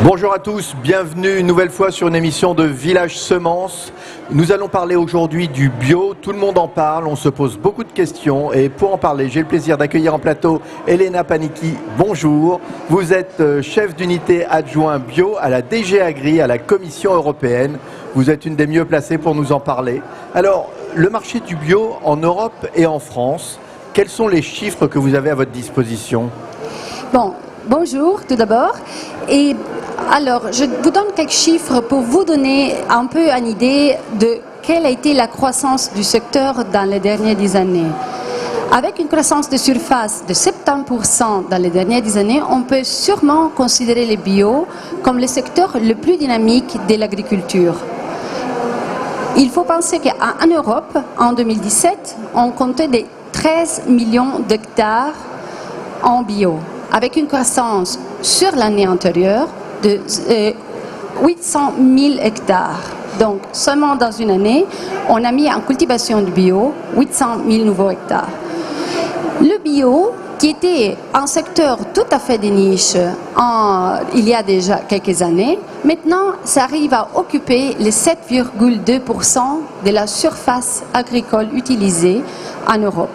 Bonjour à tous, bienvenue une nouvelle fois sur une émission de Village Semences. Nous allons parler aujourd'hui du bio, tout le monde en parle, on se pose beaucoup de questions et pour en parler, j'ai le plaisir d'accueillir en plateau Elena Panicki. Bonjour, vous êtes chef d'unité adjoint bio à la DG Agri, à la Commission européenne. Vous êtes une des mieux placées pour nous en parler. Alors, le marché du bio en Europe et en France, quels sont les chiffres que vous avez à votre disposition ? Bonjour tout d'abord. Et alors, je vous donne quelques chiffres pour vous donner un peu une idée de quelle a été la croissance du secteur dans les dernières 10 années. Avec une croissance de surface de 70% dans les dernières 10 années, on peut sûrement considérer les bio comme le secteur le plus dynamique de l'agriculture. Il faut penser qu'en Europe, en 2017, on comptait des 13 millions d'hectares en bio, avec une croissance sur l'année antérieure de 800 000 hectares. Donc, seulement dans une année, on a mis en cultivation du bio 800 000 nouveaux hectares. Le bio, qui était un secteur tout à fait de niche il y a déjà quelques années, maintenant, ça arrive à occuper les 7,2% de la surface agricole utilisée en Europe.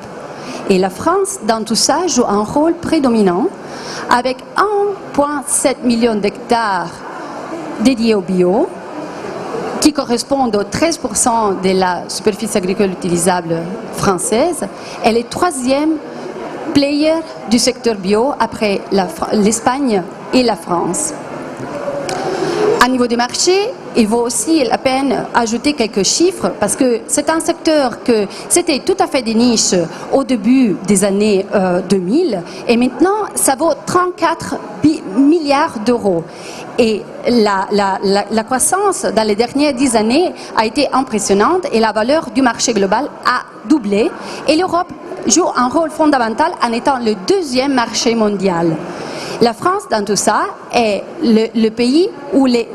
Et la France, dans tout ça, joue un rôle prédominant avec 1,7 million d'hectares dédiés au bio, qui correspondent aux 13% de la superficie agricole utilisable française. Elle est troisième player du secteur bio après l'Espagne et la France. À niveau du marché, il vaut aussi la peine ajouter quelques chiffres parce que c'est un secteur que c'était tout à fait des niches au début des années 2000 et maintenant ça vaut 34 milliards d'euros. Et la croissance dans les dernières 10 années a été impressionnante et la valeur du marché global a doublé et l'Europe joue un rôle fondamental en étant le deuxième marché mondial. La France, dans tout ça, est le pays où les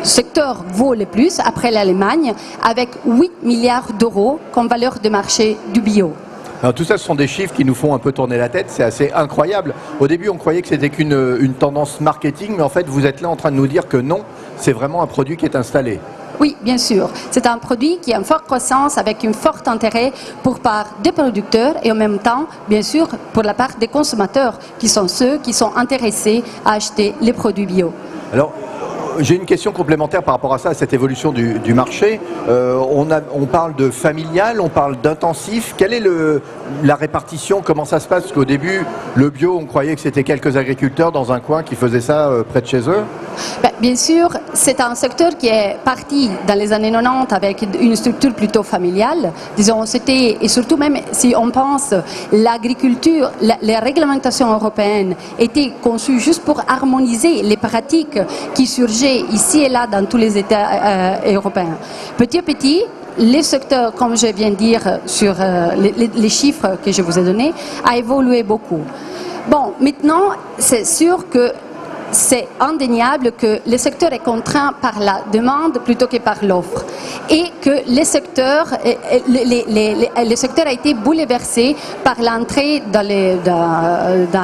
secteurs vaut le plus, après l'Allemagne, avec 8 milliards d'euros comme valeur de marché du bio. Alors, tout ça, ce sont des chiffres qui nous font un peu tourner la tête, c'est assez incroyable. Au début, on croyait que c'était qu'une tendance marketing, mais en fait, vous êtes là en train de nous dire que non, c'est vraiment un produit qui est installé. Oui, bien sûr. C'est un produit qui a une forte croissance avec un fort intérêt pour part des producteurs et en même temps, bien sûr, pour la part des consommateurs qui sont ceux qui sont intéressés à acheter les produits bio. Alors, j'ai une question complémentaire par rapport à ça, à cette évolution du marché. On parle de familial, on parle d'intensif. Quelle est la répartition? Comment ça se passe? Parce qu'au début, le bio, on croyait que c'était quelques agriculteurs dans un coin qui faisaient ça près de chez eux. Bien sûr, c'est un secteur qui est parti dans les années 90 avec une structure plutôt familiale. Disons, c'était, et surtout même si on pense l'agriculture, les réglementations européennes étaient conçues juste pour harmoniser les pratiques qui surgeaient ici et là dans tous les États européens. Petit à petit, les secteurs, comme je viens de dire sur les chiffres que je vous ai donnés, a évolué beaucoup. Bon, maintenant, c'est sûr que c'est indéniable que le secteur est contraint par la demande plutôt que par l'offre et que le secteur a été bouleversé par l'entrée dans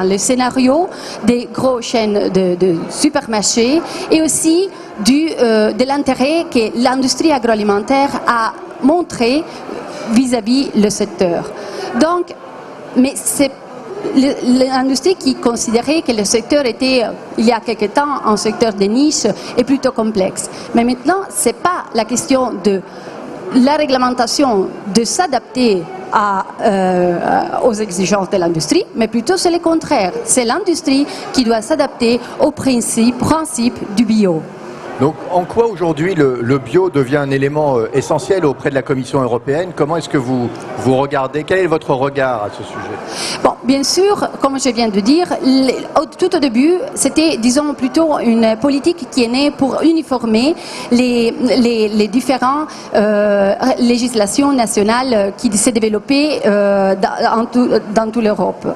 le scénario des grosses chaînes de supermarchés et aussi de l'intérêt que l'industrie agroalimentaire a montré vis-à-vis le secteur. Donc, mais c'est l'industrie qui considérait que le secteur était, il y a quelque temps, un secteur de niche et plutôt complexe. Mais maintenant, ce n'est pas la question de la réglementation de s'adapter aux exigences de l'industrie, mais plutôt c'est le contraire. C'est l'industrie qui doit s'adapter aux principes du bio. Donc, en quoi aujourd'hui le bio devient un élément essentiel auprès de la Commission européenne? Comment est-ce que vous regardez? Quel est votre regard à ce sujet? Bon, bien sûr, comme je viens de dire, tout au début, c'était, disons, plutôt une politique qui est née pour uniformer les différentes législations nationales qui s'est développée dans toute l'Europe.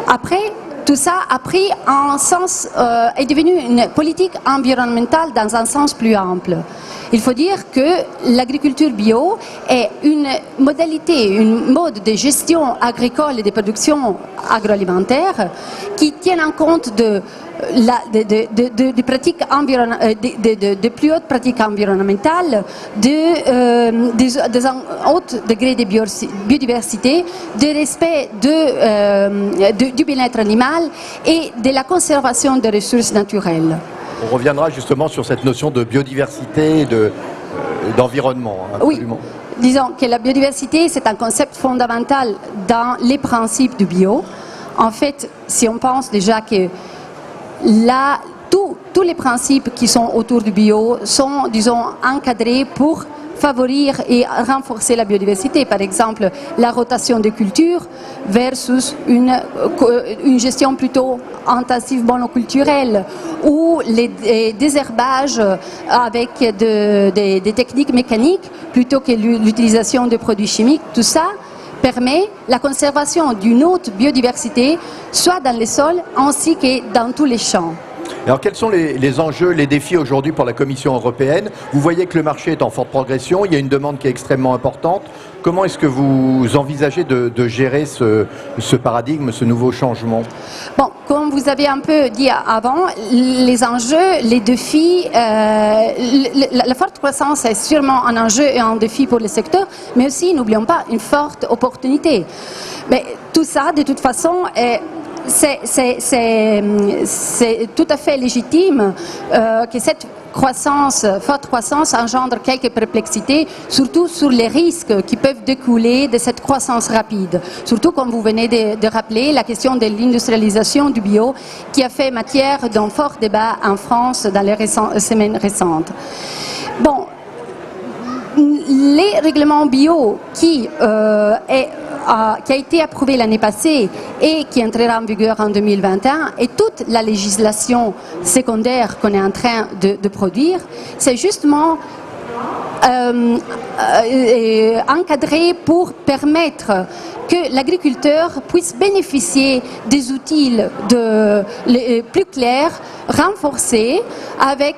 Après, tout ça a pris un sens, est devenu une politique environnementale dans un sens plus ample. Il faut dire que l'agriculture bio est une modalité, une mode de gestion agricole et de production agroalimentaire qui tient en compte de de pratiques de plus hautes pratiques environnementales, des hautes degrés de biodiversité, de respect du bien-être animal et de la conservation des ressources naturelles. On reviendra justement sur cette notion de biodiversité et d'environnement. Absolument. Oui. Disons que la biodiversité, c'est un concept fondamental dans les principes du bio. En fait, si on pense déjà que tous les principes qui sont autour du bio sont, disons, encadrés pour favoriser et renforcer la biodiversité. Par exemple, la rotation des cultures versus une gestion plutôt intensive monoculturelle ou les désherbages avec des techniques mécaniques plutôt que l'utilisation de produits chimiques. Tout ça permet la conservation d'une haute biodiversité, soit dans les sols ainsi que dans tous les champs. Alors quels sont les enjeux, les défis aujourd'hui pour la Commission européenne? Vous voyez que le marché est en forte progression, il y a une demande qui est extrêmement importante. Comment est-ce que vous envisagez de gérer ce paradigme, ce nouveau changement? Bon, comme vous avez un peu dit avant, les enjeux, les défis, la forte croissance est sûrement un enjeu et un défi pour le secteur, mais aussi, n'oublions pas, une forte opportunité. Mais tout ça, de toute façon, c'est tout à fait légitime que cette forte croissance engendre quelques perplexités, surtout sur les risques qui peuvent découler de cette croissance rapide. Surtout, comme vous venez de rappeler, la question de l'industrialisation du bio qui a fait matière d'un fort débat en France dans les semaines récentes. Bon, les règlements bio qui a été approuvé l'année passée et qui entrera en vigueur en 2021 et toute la législation secondaire qu'on est en train de produire, c'est justement encadré pour permettre que l'agriculteur puisse bénéficier des outils plus clairs, renforcés, avec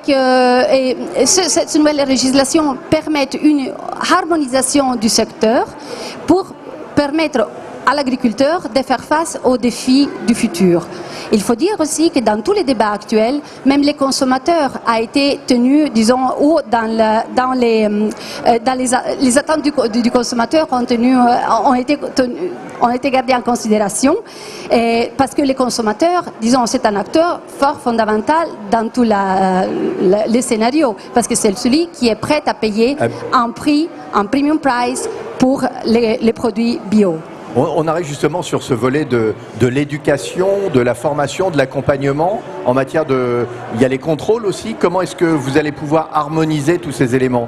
cette nouvelle législation permet une harmonisation du secteur pour permettre à l'agriculteur de faire face aux défis du futur. Il faut dire aussi que dans tous les débats actuels, même les consommateurs ont été tenus, disons, ou les attentes du consommateur ont été gardées en considération, parce que les consommateurs, disons, c'est un acteur fort fondamental dans tout les scénarios, parce que c'est celui qui est prêt à payer un prix, un premium price pour les produits bio. On arrive justement sur ce volet de l'éducation, de la formation, de l'accompagnement en matière de... Il y a les contrôles aussi. Comment est-ce que vous allez pouvoir harmoniser tous ces éléments?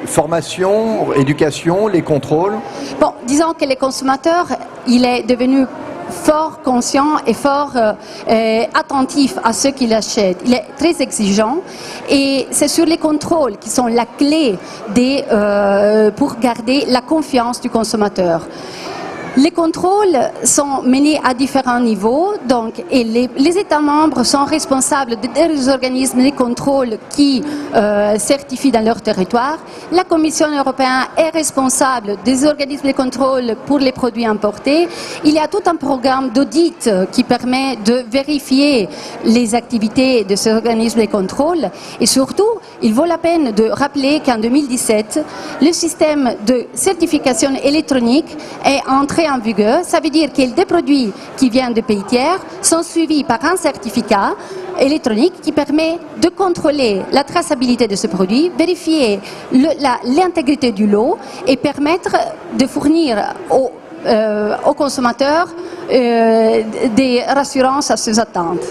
Formation, éducation, les contrôles? Bon, disons que les consommateurs, il est devenu fort conscient et fort attentif à ce qu'il achète. Il est très exigeant et c'est sur les contrôles qui sont la clé pour garder la confiance du consommateur. Les contrôles sont menés à différents niveaux, et les États membres sont responsables des organismes de contrôle qui certifient dans leur territoire. La Commission européenne est responsable des organismes de contrôle pour les produits importés. Il y a tout un programme d'audit qui permet de vérifier les activités de ces organismes de contrôle. Et surtout, il vaut la peine de rappeler qu'en 2017, le système de certification électronique est entré en vigueur. Ça veut dire que des produits qui viennent de pays tiers sont suivis par un certificat électronique qui permet de contrôler la traçabilité de ce produit, vérifier l'intégrité du lot et permettre de fournir aux consommateurs des rassurances à ses attentes.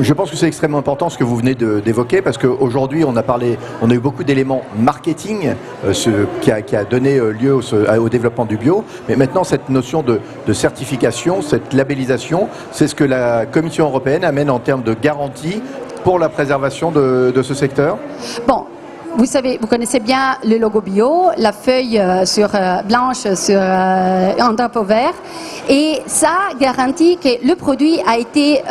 Je pense que c'est extrêmement important ce que vous venez d'évoquer parce qu'aujourd'hui on a eu beaucoup d'éléments marketing qui a donné lieu au développement du bio, mais maintenant cette notion de certification, cette labellisation, c'est ce que la Commission européenne amène en termes de garantie pour la préservation de ce secteur? Bon. Vous connaissez bien le logo bio, la feuille blanche sur un drapeau vert, et ça garantit que le produit a été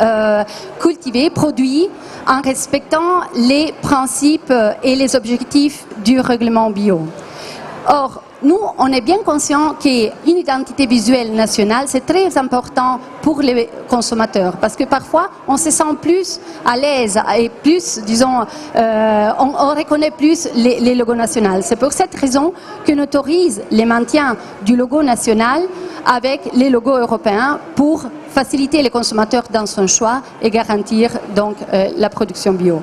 produit en respectant les principes et les objectifs du règlement bio. Or, nous, on est bien conscient qu'une identité visuelle nationale, c'est très important pour les consommateurs parce que parfois, on se sent plus à l'aise et plus, disons, on reconnaît plus les logos nationaux. C'est pour cette raison qu'on autorise le maintien du logo national avec les logos européens pour faciliter les consommateurs dans son choix et garantir donc la production bio.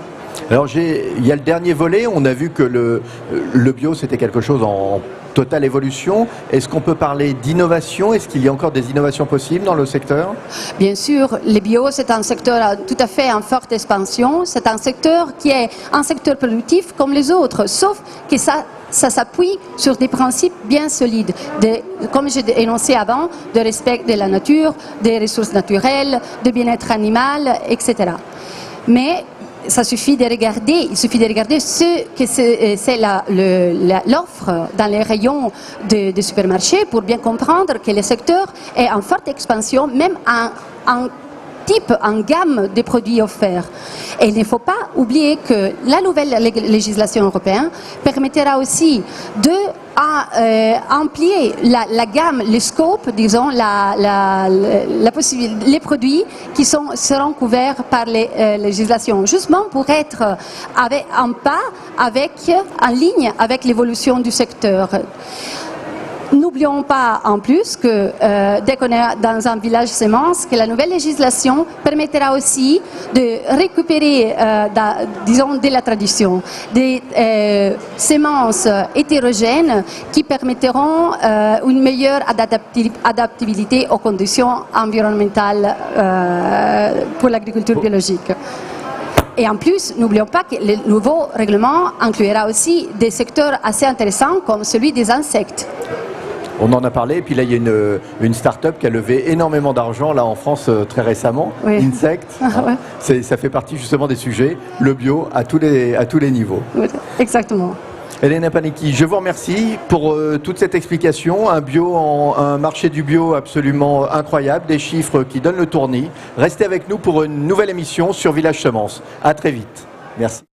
Alors il y a le dernier volet, on a vu que le bio c'était quelque chose en totale évolution. Est-ce qu'on peut parler d'innovation? Est-ce qu'il y a encore des innovations possibles dans le secteur? Bien sûr, le bio c'est un secteur tout à fait en forte expansion, c'est un secteur qui est un secteur productif comme les autres, sauf que ça s'appuie sur des principes bien solides, comme j'ai énoncé avant, de respect de la nature, des ressources naturelles, de bien-être animal, etc. Mais il suffit de regarder ce que c'est l'offre dans les rayons des supermarchés pour bien comprendre que le secteur est en forte expansion, même en gamme de produits offerts. Et il ne faut pas oublier que la nouvelle législation européenne permettra aussi d'amplier la gamme, le scope, disons, les produits qui seront couverts par les législations, justement pour être en ligne avec l'évolution du secteur. N'oublions pas en plus que dès qu'on est dans un village semence, que la nouvelle législation permettra aussi de récupérer, disons, de la tradition, des semences hétérogènes qui permettront une meilleure adaptabilité aux conditions environnementales pour l'agriculture biologique. Et en plus, n'oublions pas que le nouveau règlement inclura aussi des secteurs assez intéressants comme celui des insectes. On en a parlé, et puis là il y a une start-up qui a levé énormément d'argent là en France très récemment, oui. Insect. Ouais. Ça fait partie justement des sujets, le bio à tous les niveaux. Oui, exactement. Elena Panicki, je vous remercie pour toute cette explication. Un marché du bio absolument incroyable, des chiffres qui donnent le tournis. Restez avec nous pour une nouvelle émission sur Village Semence. À très vite. Merci.